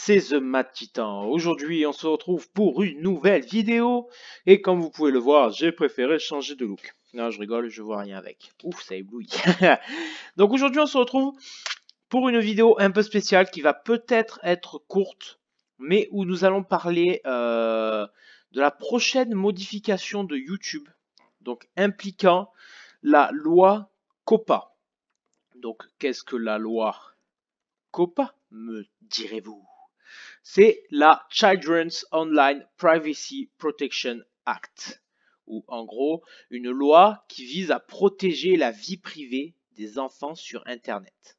c'est The Mad Titan. Aujourd'hui, on se retrouve pour une nouvelle vidéo. Et comme vous pouvez le voir, j'ai préféré changer de look. Non, je rigole, je vois rien avec. Ouf, ça éblouit. Donc aujourd'hui, on se retrouve pour une vidéo un peu spéciale qui va peut-être être courte, mais où nous allons parler de la prochaine modification de YouTube, donc impliquant la loi COPPA. Donc, qu'est-ce que la loi COPPA, me direz-vous? C'est la Children's Online Privacy Protection Act, ou en gros une loi qui vise à protéger la vie privée des enfants sur Internet.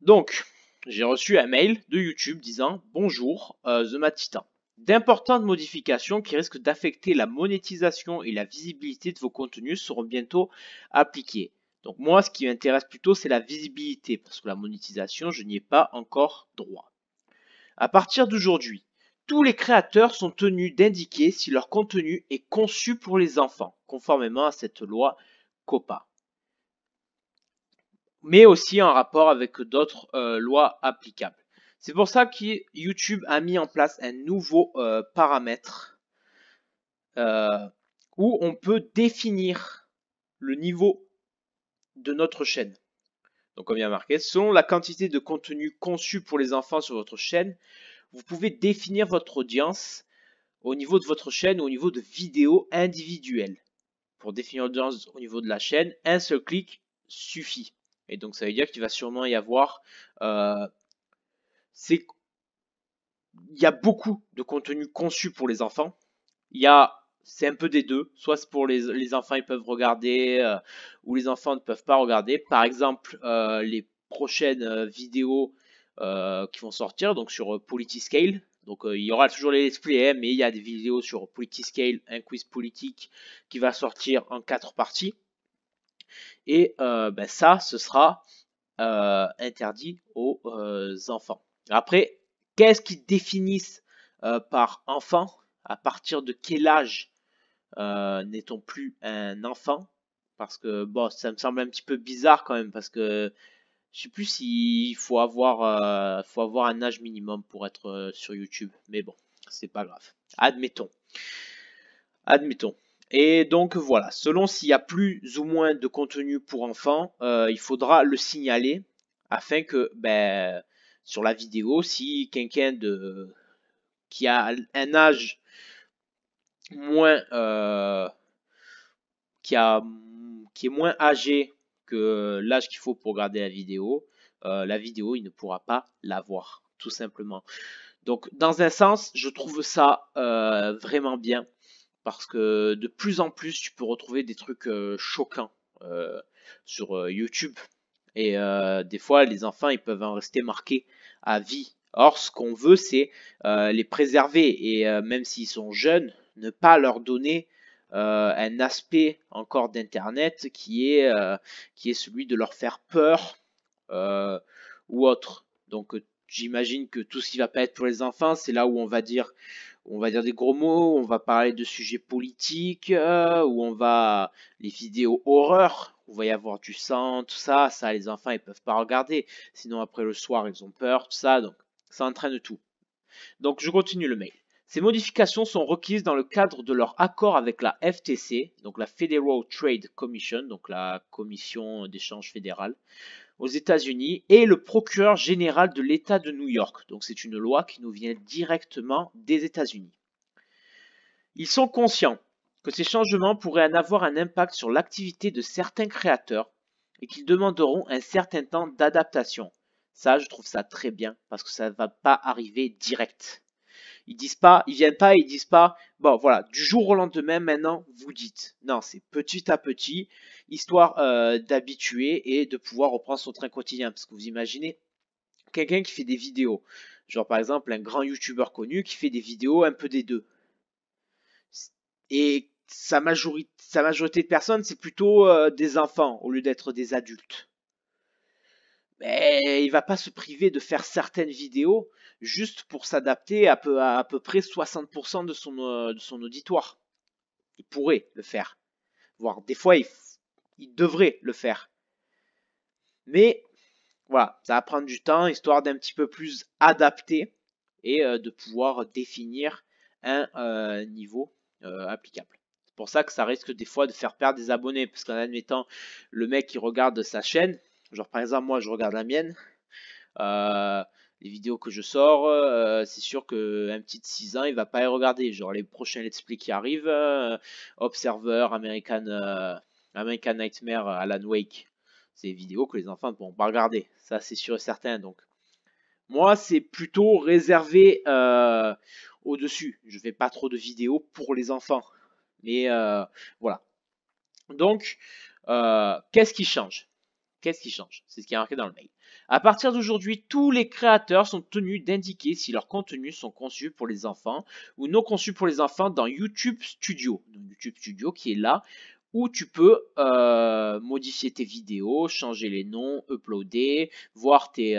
Donc, j'ai reçu un mail de YouTube disant « Bonjour, The Mad Titan. D'importantes modifications qui risquent d'affecter la monétisation et la visibilité de vos contenus seront bientôt appliquées. » Donc moi, ce qui m'intéresse plutôt, c'est la visibilité, parce que la monétisation, je n'y ai pas encore droit. À partir d'aujourd'hui, tous les créateurs sont tenus d'indiquer si leur contenu est conçu pour les enfants, conformément à cette loi COPPA, mais aussi en rapport avec d'autres lois applicables. C'est pour ça que YouTube a mis en place un nouveau paramètre où on peut définir le niveau de notre chaîne. Donc comme il y a marqué, selon la quantité de contenu conçu pour les enfants sur votre chaîne, vous pouvez définir votre audience au niveau de votre chaîne ou au niveau de vidéos individuelles. Pour définir l'audience au niveau de la chaîne, un seul clic suffit. Et donc ça veut dire qu'il va sûrement y avoir... il y a beaucoup de contenu conçu pour les enfants. C'est un peu des deux. Soit c'est pour les enfants, ils peuvent regarder, ou les enfants ne peuvent pas regarder. Par exemple, les prochaines vidéos qui vont sortir, donc sur Politiscale. Donc il y aura toujours les let's play, mais il y a des vidéos sur Politiscale, un quiz politique qui va sortir en 4 parties. Et ça, ce sera interdit aux enfants. Après, qu'est-ce qu'ils définissent par enfant? À partir de quel âge n'est-on plus un enfant? Parce que bon, ça me semble un petit peu bizarre quand même, parce que je sais plus s'il faut avoir un âge minimum pour être sur YouTube. Mais bon, c'est pas grave. Admettons. Admettons. Et donc voilà, selon s'il y a plus ou moins de contenu pour enfants, il faudra le signaler afin que sur la vidéo, si quelqu'un qui a un âge moins qui est moins âgé que l'âge qu'il faut pour regarder la vidéo il ne pourra pas la voir, tout simplement. Donc dans un sens, je trouve ça vraiment bien. Parce que de plus en plus, tu peux retrouver des trucs choquants sur YouTube. Et des fois, les enfants, ils peuvent en rester marqués à vie. Or, ce qu'on veut, c'est les préserver. Et même s'ils sont jeunes, ne pas leur donner un aspect encore d'Internet qui est celui de leur faire peur ou autre. Donc, j'imagine que tout ce qui va pas être pour les enfants, c'est là où on va dire des gros mots, on va parler de sujets politiques, où les vidéos horreur, où il va y avoir du sang, tout ça, les enfants ils peuvent pas regarder, sinon après le soir ils ont peur, tout ça, donc ça entraîne tout. Donc je continue le mail. Ces modifications sont requises dans le cadre de leur accord avec la FTC, donc la Federal Trade Commission, donc la Commission d'échange fédérale, aux États-Unis, et le procureur général de l'État de New York. Donc c'est une loi qui nous vient directement des États-Unis. Ils sont conscients que ces changements pourraient en avoir un impact sur l'activité de certains créateurs et qu'ils demanderont un certain temps d'adaptation. Ça, je trouve ça très bien parce que ça ne va pas arriver direct. Ils viennent pas et ils disent pas, bon voilà, du jour au lendemain maintenant, vous dites. Non, c'est petit à petit, histoire d'habituer et de pouvoir reprendre son train quotidien. Parce que vous imaginez, quelqu'un qui fait des vidéos, genre par exemple un grand youtubeur connu qui fait des vidéos un peu des deux. Et sa majorité de personnes, c'est plutôt des enfants au lieu d'être des adultes. Mais il va pas se priver de faire certaines vidéos juste pour s'adapter à peu près 60% de son auditoire. Il pourrait le faire. Voire des fois, il devrait le faire. Mais voilà, ça va prendre du temps, histoire d'un petit peu plus adapter et de pouvoir définir un niveau applicable. C'est pour ça que ça risque des fois de faire perdre des abonnés, parce qu'en admettant le mec qui regarde sa chaîne, genre par exemple moi je regarde la mienne, les vidéos que je sors, c'est sûr qu'un petit de 6 ans il va pas les regarder, genre les prochains let's play qui arrivent, Observer, American Nightmare, Alan Wake, c'est des vidéos que les enfants ne pourront pas regarder, ça c'est sûr et certain. Donc moi c'est plutôt réservé au-dessus, je fais pas trop de vidéos pour les enfants, mais voilà. Donc qu'est-ce qui change? Qu'est-ce qui change? C'est ce qui est marqué dans le mail. À partir d'aujourd'hui, tous les créateurs sont tenus d'indiquer si leurs contenus sont conçus pour les enfants ou non conçus pour les enfants dans YouTube Studio. Donc, YouTube Studio qui est là où tu peux modifier tes vidéos, changer les noms, uploader, voir tes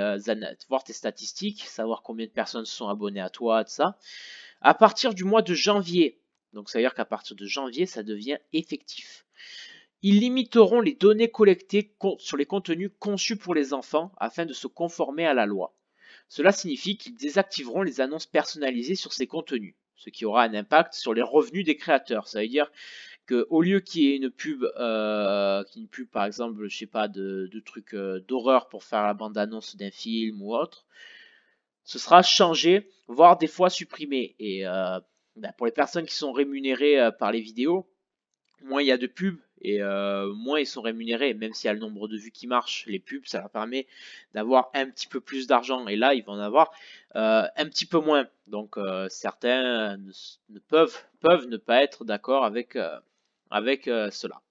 statistiques, savoir combien de personnes sont abonnées à toi, tout ça. À partir du mois de janvier, donc ça veut dire qu'à partir de janvier, ça devient effectif. Ils limiteront les données collectées sur les contenus conçus pour les enfants afin de se conformer à la loi. Cela signifie qu'ils désactiveront les annonces personnalisées sur ces contenus, ce qui aura un impact sur les revenus des créateurs. Ça veut dire qu'au lieu qu'il y ait une pub par exemple, je sais pas, de trucs d'horreur pour faire la bande-annonce d'un film ou autre, ce sera changé, voire des fois supprimé. Et pour les personnes qui sont rémunérées par les vidéos, moins il y a de pubs et moins ils sont rémunérés, même s'il y a le nombre de vues qui marche. Les pubs, ça leur permet d'avoir un petit peu plus d'argent et là, ils vont en avoir un petit peu moins. Donc certains peuvent ne pas être d'accord avec cela.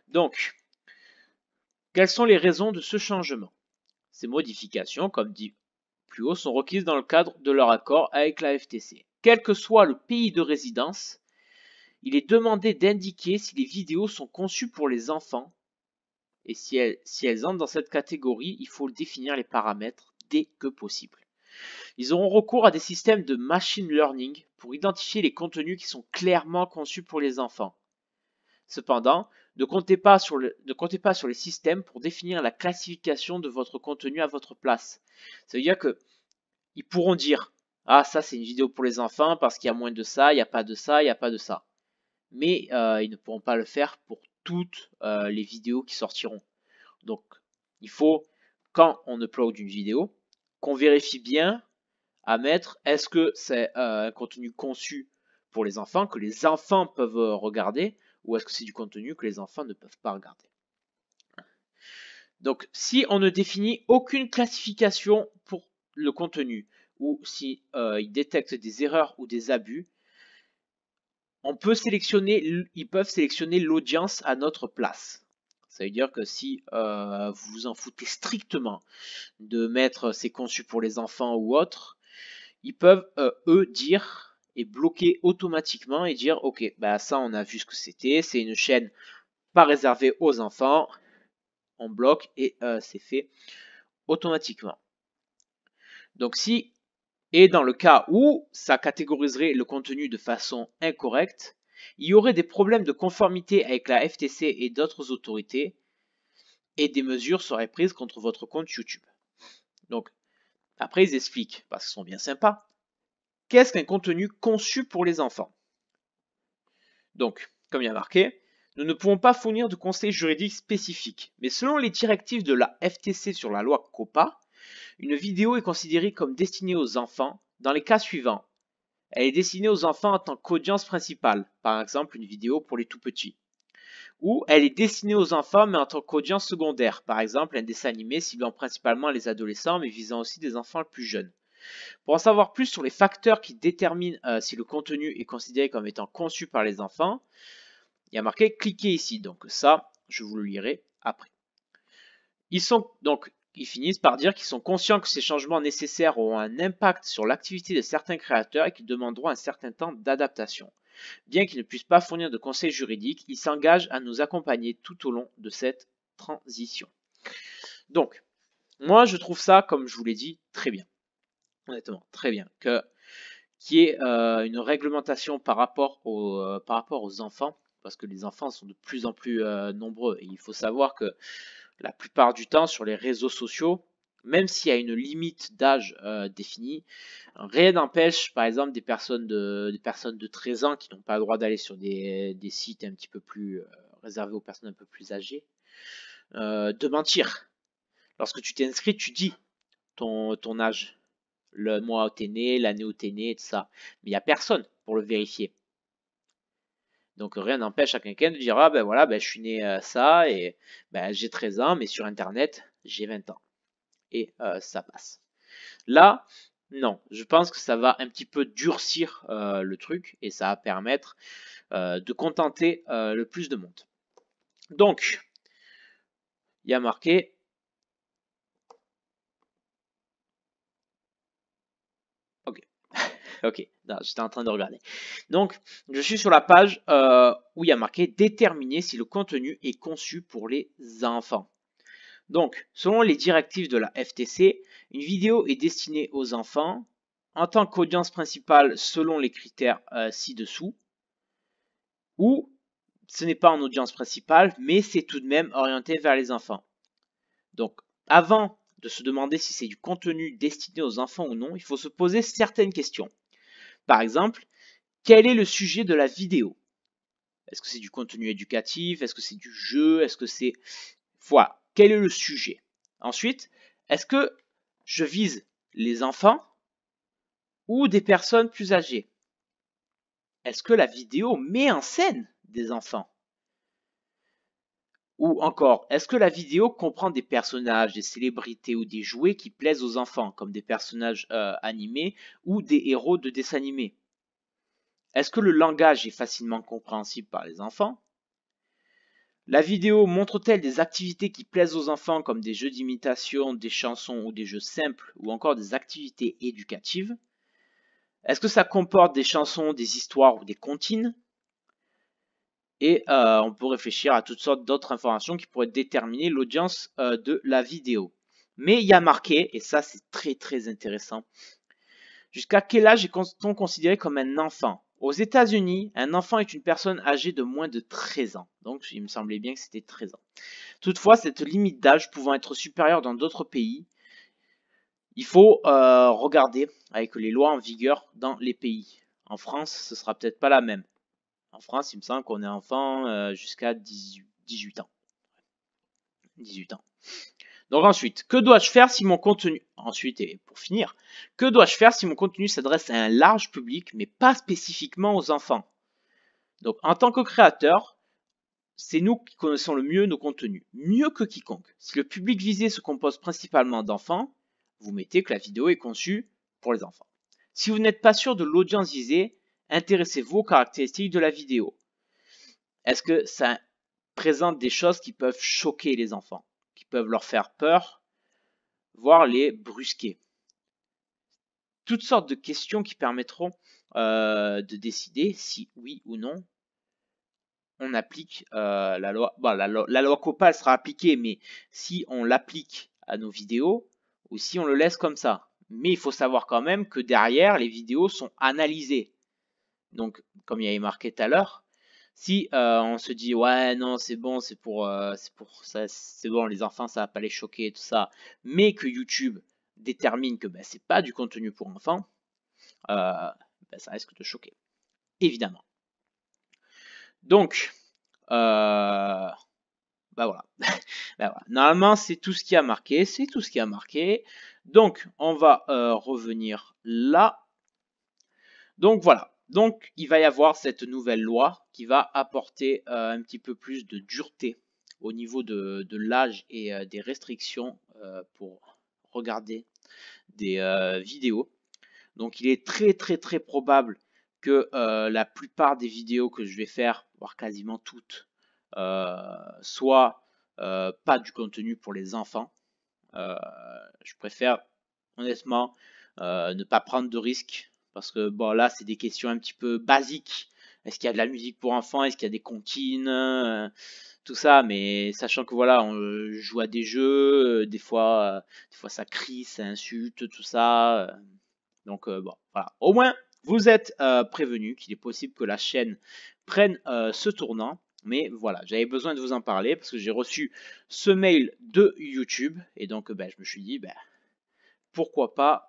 Donc, quelles sont les raisons de ce changement? Ces modifications, comme dit plus haut, sont requises dans le cadre de leur accord avec la FTC. Quel que soit le pays de résidence, il est demandé d'indiquer si les vidéos sont conçues pour les enfants et si elles entrent dans cette catégorie, il faut définir les paramètres dès que possible. Ils auront recours à des systèmes de machine learning pour identifier les contenus qui sont clairement conçus pour les enfants. Cependant, ne comptez pas sur les systèmes pour définir la classification de votre contenu à votre place. Ça veut dire que ils pourront dire ah ça c'est une vidéo pour les enfants parce qu'il y a moins de ça, il n'y a pas de ça, il n'y a pas de ça. Mais ils ne pourront pas le faire pour toutes les vidéos qui sortiront. Donc il faut, quand on upload une vidéo, qu'on vérifie bien à mettre est-ce que c'est un contenu conçu pour les enfants, que les enfants peuvent regarder, ou est-ce que c'est du contenu que les enfants ne peuvent pas regarder. Donc si on ne définit aucune classification pour le contenu, ou si il détecte des erreurs ou des abus, ils peuvent sélectionner l'audience à notre place. Ça veut dire que si vous vous en foutez strictement de mettre c'est conçu pour les enfants ou autre, ils peuvent eux dire et bloquer automatiquement et dire ok bah ça on a vu ce que c'était, c'est une chaîne pas réservée aux enfants, on bloque et c'est fait automatiquement. Donc si et dans le cas où ça catégoriserait le contenu de façon incorrecte, il y aurait des problèmes de conformité avec la FTC et d'autres autorités et des mesures seraient prises contre votre compte YouTube. Donc, après, ils expliquent, parce qu'ils sont bien sympas, qu'est-ce qu'un contenu conçu pour les enfants. Donc, comme il y a marqué, nous ne pouvons pas fournir de conseils juridiques spécifiques, mais selon les directives de la FTC sur la loi COPPA, une vidéo est considérée comme destinée aux enfants dans les cas suivants. Elle est destinée aux enfants en tant qu'audience principale, par exemple une vidéo pour les tout petits. Ou elle est destinée aux enfants mais en tant qu'audience secondaire, par exemple un dessin animé ciblant principalement les adolescents mais visant aussi des enfants plus jeunes. Pour en savoir plus sur les facteurs qui déterminent si le contenu est considéré comme étant conçu par les enfants, il y a marqué cliquez ici, donc ça je vous le lirai après. Ils finissent par dire qu'ils sont conscients que ces changements nécessaires auront un impact sur l'activité de certains créateurs et qu'ils demanderont un certain temps d'adaptation. Bien qu'ils ne puissent pas fournir de conseils juridiques, ils s'engagent à nous accompagner tout au long de cette transition. Donc, moi je trouve ça, comme je vous l'ai dit, très bien. Honnêtement, très bien. Qu'il y ait une réglementation par rapport aux enfants, parce que les enfants sont de plus en plus nombreux. Et il faut savoir que la plupart du temps sur les réseaux sociaux, même s'il y a une limite d'âge définie, rien n'empêche, par exemple, des personnes de 13 ans qui n'ont pas le droit d'aller sur des sites un petit peu plus réservés aux personnes un peu plus âgées, de mentir. Lorsque tu t'es inscrit, tu dis ton âge, le mois où t'es né, l'année où t'es né, tout ça. Mais il n'y a personne pour le vérifier. Donc rien n'empêche à quelqu'un de dire, ah ben voilà, ben, je suis né ça, et ben, j'ai 13 ans, mais sur Internet, j'ai 20 ans. Et ça passe. Là, non, je pense que ça va un petit peu durcir le truc, et ça va permettre de contenter le plus de monde. Donc, il y a marqué... Ok, ok, j'étais en train de regarder. Donc, je suis sur la page où il y a marqué « Déterminer si le contenu est conçu pour les enfants ». Donc, selon les directives de la FTC, une vidéo est destinée aux enfants en tant qu'audience principale selon les critères ci-dessous, ou ce n'est pas en audience principale, mais c'est tout de même orienté vers les enfants. Donc, avant de se demander si c'est du contenu destiné aux enfants ou non, il faut se poser certaines questions. Par exemple, quel est le sujet de la vidéo? Est-ce que c'est du contenu éducatif? Est-ce que c'est du jeu? Est-ce que c'est... Voilà, quel est le sujet? Ensuite, est-ce que je vise les enfants ou des personnes plus âgées? Est-ce que la vidéo met en scène des enfants? Ou encore, est-ce que la vidéo comprend des personnages, des célébrités ou des jouets qui plaisent aux enfants, comme des personnages animés ou des héros de dessins animés? Est-ce que le langage est facilement compréhensible par les enfants? La vidéo montre-t-elle des activités qui plaisent aux enfants comme des jeux d'imitation, des chansons ou des jeux simples ou encore des activités éducatives? Est-ce que ça comporte des chansons, des histoires ou des comptines? Et on peut réfléchir à toutes sortes d'autres informations qui pourraient déterminer l'audience de la vidéo. Mais il y a marqué, et ça c'est très très intéressant, jusqu'à quel âge est-on considéré comme un enfant? Aux États-Unis, un enfant est une personne âgée de moins de 13 ans. Donc il me semblait bien que c'était 13 ans. Toutefois, cette limite d'âge pouvant être supérieure dans d'autres pays, il faut regarder avec les lois en vigueur dans les pays. En France, ce sera peut-être pas la même. En France, il me semble qu'on est enfant jusqu'à 18 ans. 18 ans. Donc ensuite, que dois-je faire si mon contenu... Ensuite, et pour finir, que dois-je faire si mon contenu s'adresse à un large public, mais pas spécifiquement aux enfants? Donc en tant que créateur, c'est nous qui connaissons le mieux nos contenus, mieux que quiconque. Si le public visé se compose principalement d'enfants, vous mettez que la vidéo est conçue pour les enfants. Si vous n'êtes pas sûr de l'audience visée, intéressez-vous aux caractéristiques de la vidéo. Est-ce que ça présente des choses qui peuvent choquer les enfants, qui peuvent leur faire peur, voire les brusquer? Toutes sortes de questions qui permettront de décider si oui ou non on applique la loi. Bon, la loi COPPA sera appliquée, mais si on l'applique à nos vidéos ou si on le laisse comme ça. Mais il faut savoir quand même que derrière, les vidéos sont analysées. Donc, comme il y avait marqué tout à l'heure, si on se dit ouais non c'est bon, c'est pour ça, c'est bon, les enfants ça va pas les choquer tout ça, mais que YouTube détermine que c'est pas du contenu pour enfants, ça risque de choquer, évidemment. Donc voilà. Voilà. Normalement c'est tout ce qui a marqué, c'est tout ce qui a marqué. Donc on va revenir là. Donc voilà. Donc il va y avoir cette nouvelle loi qui va apporter un petit peu plus de dureté au niveau de l'âge et des restrictions pour regarder des vidéos. Donc il est très très très probable que la plupart des vidéos que je vais faire, voire quasiment toutes, soient pas du contenu pour les enfants. Je préfère honnêtement ne pas prendre de risques parce que bon là c'est des questions un petit peu basiques. Est-ce qu'il y a de la musique pour enfants? Est-ce qu'il y a des comptines? Tout ça, mais sachant que voilà, on joue à des jeux, des fois ça crie, ça insulte, tout ça. Donc bon, voilà. Au moins, vous êtes prévenu qu'il est possible que la chaîne prenne ce tournant. Mais voilà, j'avais besoin de vous en parler parce que j'ai reçu ce mail de YouTube et donc je me suis dit pourquoi pas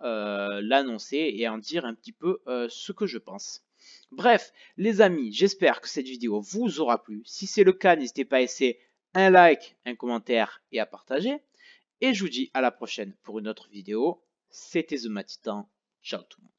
l'annoncer et en dire un petit peu ce que je pense. Bref, les amis, j'espère que cette vidéo vous aura plu. Si c'est le cas, n'hésitez pas à laisser un like, un commentaire et à partager. Et je vous dis à la prochaine pour une autre vidéo. C'était The Matitan. Ciao tout le monde.